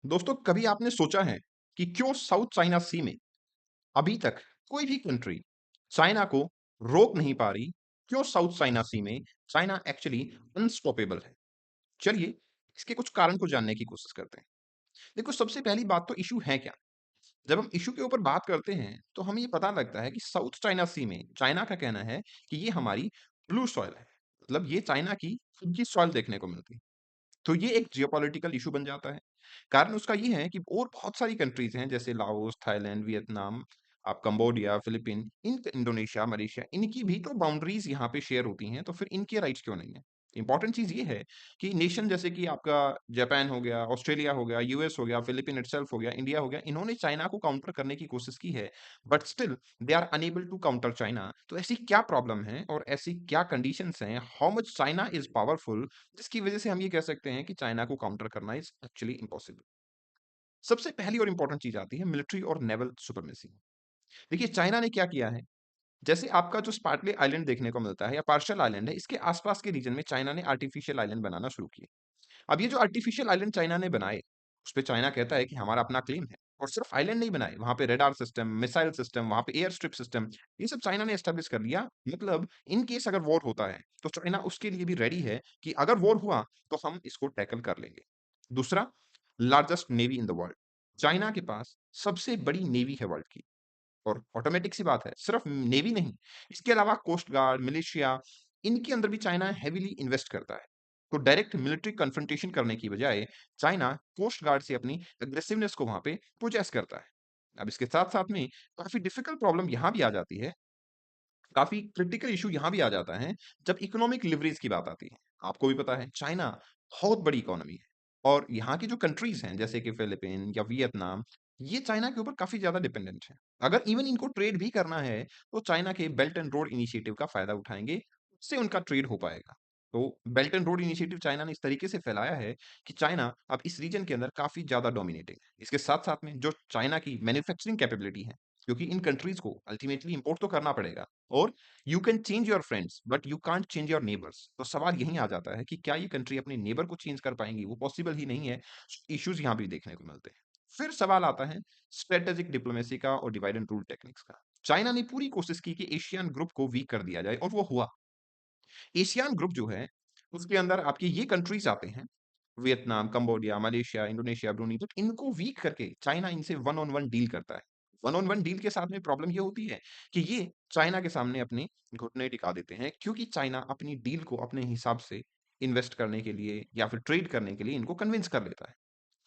दोस्तों कभी आपने सोचा है कि क्यों साउथ चाइना सी में अभी तक कोई भी कंट्री चाइना को रोक नहीं पा रही? क्यों साउथ चाइना सी में चाइना एक्चुअली अनस्टॉपेबल है? चलिए इसके कुछ कारण को जानने की कोशिश करते हैं। देखो सबसे पहली बात तो इश्यू है क्या? जब हम इश्यू के ऊपर बात करते हैं तो हमें ये पता लगता है कि साउथ चाइना सी में चाइना का कहना है कि ये हमारी ब्लू सॉइल है। मतलब ये चाइना की खुद की सॉइल देखने को मिलती है। तो ये एक जियोपॉलिटिकल इश्यू बन जाता है। कारण उसका ये है कि और बहुत सारी कंट्रीज़ हैं जैसे लाओस, थाईलैंड, वियतनाम, आप कंबोडिया, फिलिपीन, इंडोनेशिया, मलेशिया इनकी भी तो बाउंड्रीज़ यहाँ पे शेयर होती हैं, तो फिर इनके राइट्स क्यों नहीं है? इम्पोर्टेंट चीज़ ये है कि नेशन जैसे कि आपका जापान हो गया, ऑस्ट्रेलिया हो गया, यूएस हो गया, फिलिपीन इटसेल्फ हो गया, इंडिया हो गया, इन्होंने चाइना को काउंटर करने की कोशिश की है, but still they are unable to counter China. तो ऐसी क्या प्रॉब्लम है और ऐसी क्या कंडीशंस हैं? How much China is powerful जिसकी वजह से हम ये कह सकते हैं कि चाइना को काउंटर करना इज़ एक्चुअली इम्पॉसिबल। सबसे पहली और इंपॉर्टेंट चीज़ आती है मिलिट्री और नेवल सुप्रीमेसी। देखिए चाइना ने क्या किया है, जैसे आपका जो स्पार्टले आइलैंड देखने को मिलता है या मार्शल आइलैंड है, इसके आस-पास के रीजन में चाइना ने आर्टिफिशियल आइलैंड बनाना शुरू किए। अब ये जो आर्टिफिशियल आइलैंड चाइना ने बनाए, उसपे चाइना कहता है कि हमारा अपना क्लेम है और सिर्फ आइलैंड नहीं बनाए, वहाँ पे रडार सिस्टम, मिसाइल सिस्टम, वहाँ पे एयर स्ट्रिप सिस्टम, ये सब चाइना ने एस्टेब्लिश कर लिया। मतलब इन केस अगर वॉर होता है, तो चाइना उसके लिए भी रेडी है कि अगर वॉर हुआ, तो हम इसको टैकल कर लेंगे। दूसरा, largest navy in the world. China के पास सबसे बड़ी नेवी है वर्ल्ड की। और ऑटोमेटिक सी बात है, सिर्फ नेवी नहीं, इसके अलावा कोस्ट गार्ड, मिलिशिया, इनके अंदर भी चाइना हेवीली इन्वेस्ट करता है। तो डायरेक्ट मिलिट्री कन्फ्रंटेशन करने की बजाय चाइना कोस्ट गार्ड से अपनी एग्रेसिवनेस को वहाँ पे पोजेस करता है। अब इसके साथ-साथ में काफ़ी डिफिकल्ट प्रॉब्लम यहाँ भी आ जाती है, काफ़ी क्रिटिकल इश्यू यहाँ भी आ जाता है, जब इकोनॉमिक लिवरेज की बात आती है। आपको भी पता है, चाइना बहुत बड़ी इकोनॉमी है और यहाँ की जो कंट्रीज़ हैं, जैसे कि फिलिपीन या वियतनाम, ये चाइना के ऊपर काफ़ी ज़्यादा डिपेंडेंट हैं। अगर इवन इनको ट्रेड भी करना है, तो चाइना के बेल्ट एंड रोड इनिशिएटिव का फ़ायदा उठाएँगे, उससे उनका ट्रेड हो पाएगा। तो belt and road initiative China ने इस तरीके से फैलाया है कि चाइना अब इस रीजन के अंदर काफ़ी ज़्यादा डोमिनेटिंग है। इसके साथ-साथ में जो चाइना की मैन्युफैक्चरिंग कैपेबिलिटी है, क्योंकि इन कंट्रीज़ को अल्टीमेटली इम्पोर्ट तो करना पड़ेगा और you can change your friends but you can't change your neighbours. तो सवाल यहीं आ जाता है कि क्या ये कंट्री अपने नेबर को चेंज कर पाएंगी? वो पॉसिबल ही नहीं है। इश्यूज यहाँ भी देखने को मिलते हैं। फिर सवाल आता है स्ट्रेटेजिक डिप्लोमेसी का और डिवाइड एंड रूल टेक्निक्स का। चाइना ने पूरी कोशिश की कि एशियन ग्रुप को वीक कर दिया जाए और वो हुआ। एशियान ग्रुप जो है उसके अंदर आपके ये कंट्रीज आते हैं, Vietnam, Cambodia, Malaysia, Indonesia, Brunei, तो इनको वीक करके चाइना इनसे वन ऑन वन डील करता है। वन ऑन वन डील के साथ में प्रॉब्लम ये होती है कि ये चाइना के सामने अपने घुटने टिका देते हैं, क्योंकि चाइना अपनी डील को अपने हिसाब से इन्वेस्ट करने के लिए या फिर ट्रेड करने के लिए इनको कन्विंस कर लेता है।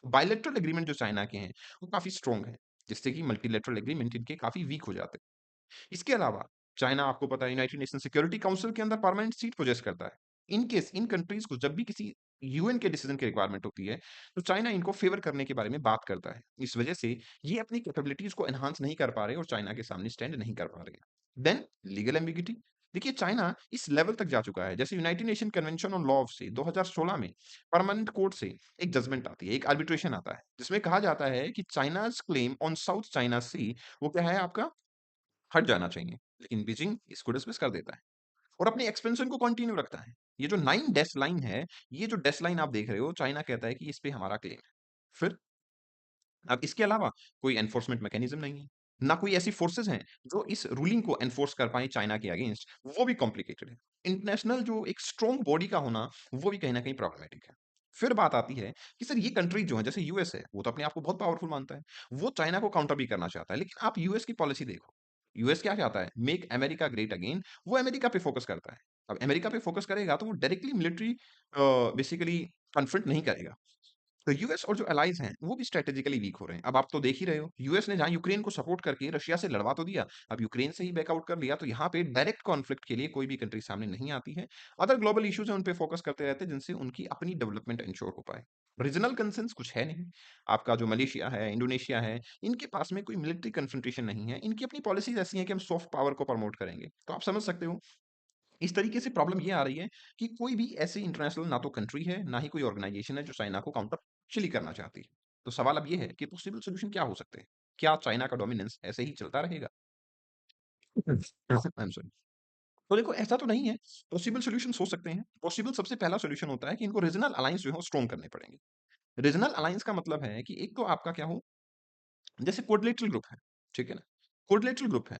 बायलैटरल एग्रीमेंट जो चाइना के हैं, वो काफ़ी स्ट्रॉन्ग है, जिससे कि मल्टीलैटरल एग्रीमेंट इनके काफ़ी वीक हो जाते हैं। इसके अलावा चाइना आपको पता है यूनाइटेड नेशन सिक्योरिटी काउंसिल के अंदर परमानेंट सीट पोजेस करता है। इन केस इन कंट्रीज को जब भी किसी यूएन के डिसीजन की रिक्वायरमेंट होती है, तो चाइना इनको फेवर करने के बारे में बात करता है। इस वजह से ये अपनी कैपेबिलिटीज को एनहांस नहीं कर पा रहे और चाइना के सामने स्टैंड नहीं कर पा रहे हैं। Then legal ambiguity. देखिए चाइना इस लेवल तक जा चुका है, जैसे united nation convention on law of से 2016 में परमानेंट कोर्ट से एक जजमेंट आती है, एक आर्बिट्रेशन आता है, जिसमें कहा जाता है कि China's claim on South China Sea वो क्या है आपका, हट जाना चाहिए। लेकिन बीजिंग इसको डिसमिस कर देता है और अपनी एक्सपेंशन को कंटिन्यू रखता है। ये जो 9 डैश लाइन है, ये जो डैश लाइन आप देख रहे हो, चाइना कहता है कि इस पे हमारा क्लेम है। फिर अब इसके अलावा कोई एनफोर्समेंट मैकेनिज्म नहीं है। ना कोई ऐसी फोर्सेस हैं जो इस रूलिंग को एनफोर्स कर पाएँ चाइना के अगेंस्ट, वो भी कॉम्प्लिकेटेड है। इंटरनेशनल जो एक स्ट्रॉन्ग बॉडी का होना, वो भी कहीं न कहीं प्रॉब्लमैटिक है। फिर बात आती है कि सर ये कंट्री जो है, जैसे यूएस है, वो तो अपने आप को बहुत पावरफुल मानता है। वो चाइना को काउंटर भी करना चाहता है, लेकिन आप यूएस की पॉलिसी देखो। यूएस क्या चाहता है? मेक अमेरिका ग्रेट अगेन, वो अमेरिका पे फोकस करता है। अब अमेरिका पे फोकस करेगा तो वो डायरेक्टली मिलिट्री बेसिकली कन्फ्रंट नहीं करेगा। तो यूएस और जो एलाइज़ हैं, वो भी स्ट्रैटेजिकली वीक हो रहे हैं। अब आप तो देख ही रहे हो, यूएस ने जहाँ यूक्रेन को सपोर्ट करके रशिया से लड़वा तो दिया, अब यूक्रेन से ही बैकआउट कर लिया, तो यहाँ पे डायरेक्ट कॉन्फ्लिक्ट के लिए कोई भी कंट्री सामने नहीं आती है। अदर ग्लोबल इश्यूज़ हैं, उन पे फोकस करते रहते हैं, जिनसे उनकी अपनी डेवलपमेंट एन्श्योर हो पाए। रीजनल कंसर्न्स कुछ है नहीं। आपका जो मलेशिया है, इंडोनेशिया है, इनके पास में कोई मिलिट्री कन्फ्रंटेशन नहीं है। इनकी अपनी पॉलिसीज़ ऐसी हैं कि हम सॉफ्ट पावर को प्रमोट करेंगे। तो आप समझ सकते हो इस तरीके से प्रॉब्लम ये आ रही है कि कोई भी ऐसी इंटरनेशनल ना तो कंट्री है, ना ही कोई ऑर्गेनाइजेशन है जो चाइना को काउंटर एक्चुअली करना चाहती है। तो सवाल अब ये है कि पॉसिबल सॉल्यूशन क्या हो सकते हैं? क्या चाइना का डोमिनेंस ऐसे ही चलता रहेगा? I am sorry. तो देखो ऐसा तो नहीं है, पॉसिबल सॉल्यूशंस हो सकते हैं। पॉसिबल सबसे पहला सॉल्यूशन होता है कि इनको रीजनल अलायंस जो है वो स्ट्रॉन्ग करने पड़ेंगे। रीजनल अलायंस का मतलब है कि एक तो आपका क्या हो, जैसे क्वाड्रिलेटरल ग्रुप है, ठीक है ना? क्वाड्रिलेटरल ग्रुप है।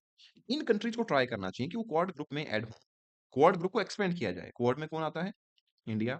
इन कंट्रीज़ को ट्राई करना चाहिए कि वो क्वाड ग्रुप में ऐड हों। क्वाड ग्रुप को एक्सपेंड किया जाए। क्वाड में कौन आता है? इंडिया,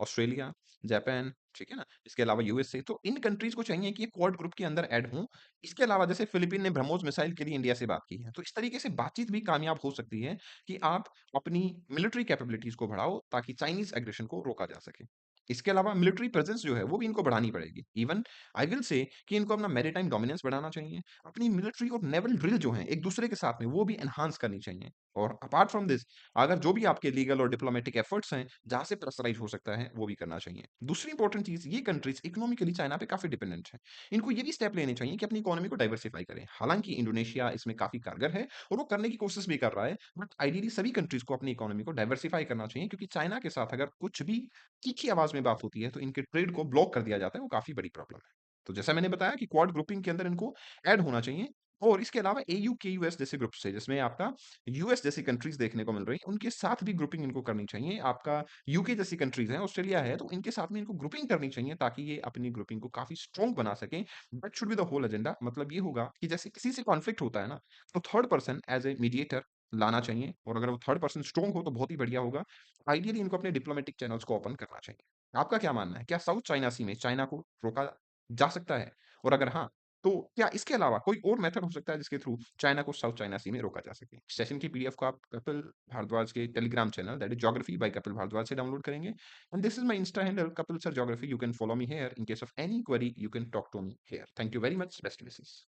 ऑस्ट्रेलिया, जापान, ठीक है ना? इसके अलावा यूएसए, तो इन कंट्रीज़ को चाहिए कि ये क्वाड ग्रुप के अंदर ऐड हों। इसके अलावा जैसे फिलीपीन ने ब्रह्मोस मिसाइल के लिए इंडिया से बात की है, तो इस तरीके से बातचीत भी कामयाब हो सकती है कि आप अपनी मिलिट्री कैपेबिलिटीज़ को बढ़ाओ ताकि चाइनीज़ एग्रेशन को रोका जा सके। इसके अलावा मिलिट्री प्रेजेंस जो है वो भी इनको बढ़ानी पड़ेगी। इवन आई विल से कि इनको अपना मैरीटाइम डोमिनेंस बढ़ाना चाहिए। अपनी मिलिट्री और नेवल ड्रिल जो हैं एक-दूसरे के साथ में वो भी एनहांस करनी चाहिए। और अपार्ट फ्रॉम दिस, अगर जो भी आपके लीगल और डिप्लोमेटिक एफर्ट्स हैं, जहाँ से प्रेशराइज़ हो सकता है, वो भी करना चाहिए। दूसरी इंपॉर्टेंट चीज़, ये कंट्रीज़ इकोनॉमिकली चाइना पे काफ़ी डिपेंडेंट हैं। इनको ये भी स्टेप लेने चाहिए कि अपनी इकोनॉमी को डाइवर्सिफ़ाई करें। हालाँकि इंडोनेशिया इसमें काफ़ी कारगर है और वो करने की कोशिश भी कर रहा है, बट आइडियली सभी कंट्रीज़ को अपनी इकोनॉमी को डाइवर्सिफ़ाई करना चाहिए, क्योंकि चाइना के साथ अगर कुछ भी तीखी आवाज़ में बात होती है, तो इनके ट्रेड को ब्लॉक कर दिया जाता है, वो काफ़ी बड़ी प्रॉब्लम है। तो जैसा मैंने बताया कि क्वाड ग्रुपिंग के अंदर इनको ऐड होना चाहिए, और इसके अलावा एयू, केयूएस जैसे ग्रुप्स है, जिसमें आपका यूएस जैसी कंट्रीज़ देखने को मिल रही हैं, उनके साथ भी ग्रुपिंग इनको करनी चाहिए। आपका यूके जैसी कंट्रीज़ हैं, ऑस्ट्रेलिया है, तो इनके साथ में इनको ग्रुपिंग करनी चाहिए ताकि ये अपनी ग्रुपिंग को काफ़ी स्ट्रॉन्ग बना सकें। That should be the whole agenda. मतलब ये होगा कि जैसे किसी से कॉन्फ्लिक्ट होता है ना, तो third person as a mediator लाना चाहिए, और अगर वो थर्ड पर्सन स्ट्रॉन्ग हो तो बहुत ही बढ़िया होगा। आइडियली इनको अपने डिप्लोमैटिक चैनल्स को ओपन करना चाहिए। आपका क्या मानना है? क्या साउथ चाइना सी में चाइना को रोका जा सकता है? और अगर हाँ, तो क्या इसके अलावा कोई और मेथड हो सकता है जिसके थ्रू चाइना को साउथ चाइना सी में रोका जा सके? सेशन की पीडीएफ को आप कपिल भारद्वाज के Telegram channel, that is geography by Kapil Bhardwaj से डाउनलोड करेंगे। And this is my insta handle Kapil sir geography. You can follow me here. In case of any query you can talk to me here. Thank you very much. Best wishes.